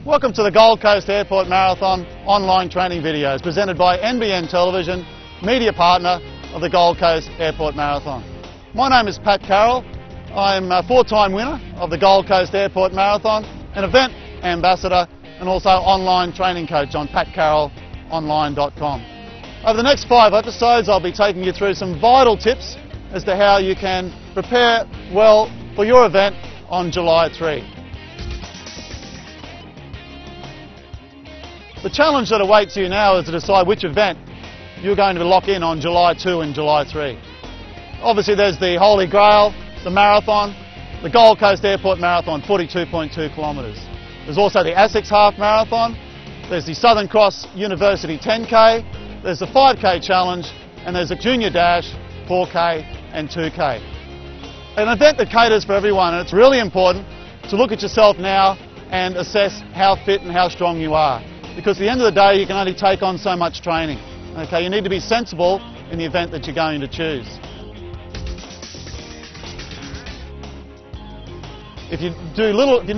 Welcome to the Gold Coast Airport Marathon online training videos presented by NBN Television, media partner of the Gold Coast Airport Marathon. My name is Pat Carroll. I'm a four-time winner of the Gold Coast Airport Marathon, an event ambassador and also online training coach on patcarrollonline.com. Over the next 5 episodes I'll be taking you through some vital tips as to how you can prepare well for your event on July 3. The challenge that awaits you now is to decide which event you're going to lock in on July 2 and July 3. Obviously there's the Holy Grail, the marathon, the Gold Coast Airport Marathon, 42.2 kilometres. There's also the ASICS Half Marathon, there's the Southern Cross University 10K, there's the 5K Challenge, and there's a Junior Dash, 4K and 2K. An event that caters for everyone, and it's really important to look at yourself now and assess how fit and how strong you are. Because at the end of the day, you can only take on so much training. Okay, you need to be sensible in the event that you're going to choose. If you do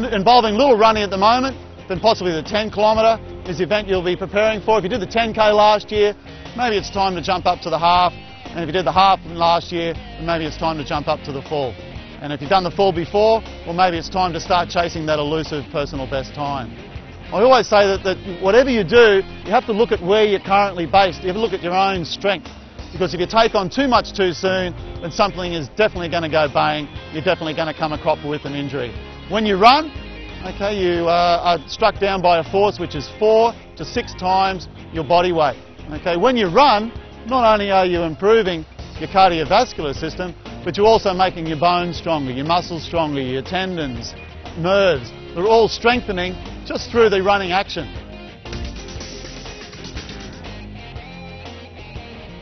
involving little running at the moment, then possibly the 10 kilometre is the event you'll be preparing for. If you did the 10K last year, maybe it's time to jump up to the half. And if you did the half last year, then maybe it's time to jump up to the full. And if you've done the full before, well, maybe it's time to start chasing that elusive personal best time. I always say that whatever you do, you have to look at where you're currently based. You have to look at your own strength. Because if you take on too much too soon, then something is definitely going to go bang. You're definitely going to come a crop with an injury. When you run, okay, you are struck down by a force which is 4 to 6 times your body weight. Okay, when you run, not only are you improving your cardiovascular system, but you're also making your bones stronger, your muscles stronger, your tendons, nerves. They're all strengthening just through the running action.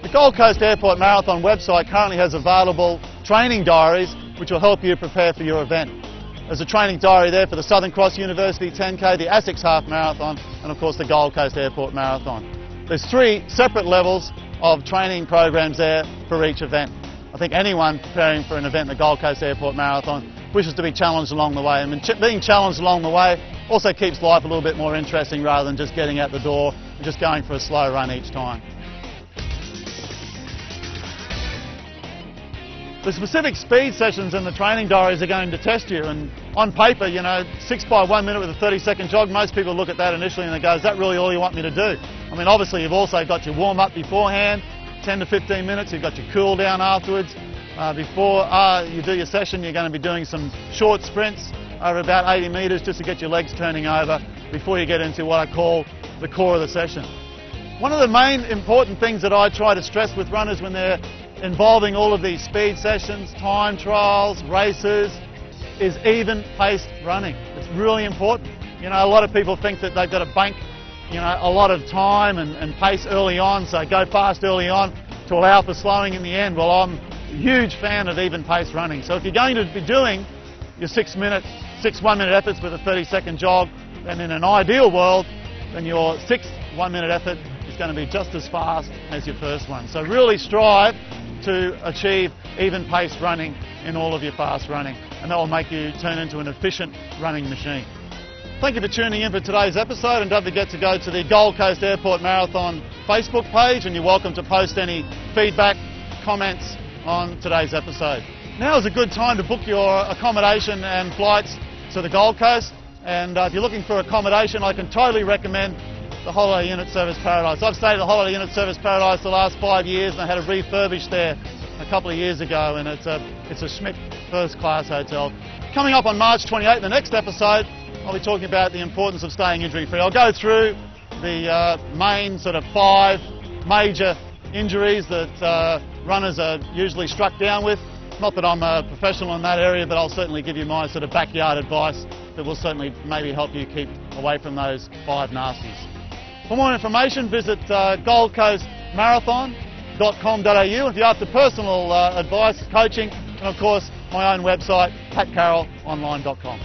The Gold Coast Airport Marathon website currently has available training diaries which will help you prepare for your event. There's a training diary there for the Southern Cross University 10K, the ASICS Half Marathon and of course the Gold Coast Airport Marathon. There's 3 separate levels of training programs there for each event. I think anyone preparing for an event, the Gold Coast Airport Marathon, wishes to be challenged along the way, and being challenged along the way also keeps life a little bit more interesting rather than just getting out the door and just going for a slow run each time. The specific speed sessions in the training diaries are going to test you, and on paper, you know, 6 by 1 minute with a 30-second jog, most people look at that initially and they go, is that really all you want me to do? I mean, obviously you've also got your warm-up beforehand, 10 to 15 minutes, you've got your cool down afterwards. Before you do your session, you're going to be doing some short sprints over about 80 metres just to get your legs turning over before you get into what I call the core of the session. One of the main important things that I try to stress with runners when they're involving all of these speed sessions, time trials, races, is even-paced running. It's really important. You know, a lot of people think that they've got to bank, you know, a lot of time and pace early on, so go fast early on to allow for slowing in the end. Well, I'm a huge fan of even-paced running. So if you're going to be doing your 6 one-minute efforts with a 30-second jog, then in an ideal world, then your 6th one-minute effort is going to be just as fast as your first one. So really strive to achieve even-paced running in all of your fast running, and that will make you turn into an efficient running machine. Thank you for tuning in for today's episode, and don't forget to go to the Gold Coast Airport Marathon Facebook page, and you're welcome to post any feedback, comments on today's episode. Now is a good time to book your accommodation and flights to the Gold Coast, and if you're looking for accommodation, I can totally recommend the Holiday Inn at Service Paradise. I've stayed at the Holiday Inn at Service Paradise the last 5 years, and I had it refurbished there a couple of years ago, and it's a Schmidt first class hotel. Coming up on March 28th, the next episode, I'll be talking about the importance of staying injury free. I'll go through the main sort of 5 major injuries that runners are usually struck down with. Not that I'm a professional in that area, but I'll certainly give you my sort of backyard advice that will certainly maybe help you keep away from those 5 nasties. For more information, visit goldcoastmarathon.com.au. If you're after personal advice, coaching, and of course my own website, patcarrollonline.com.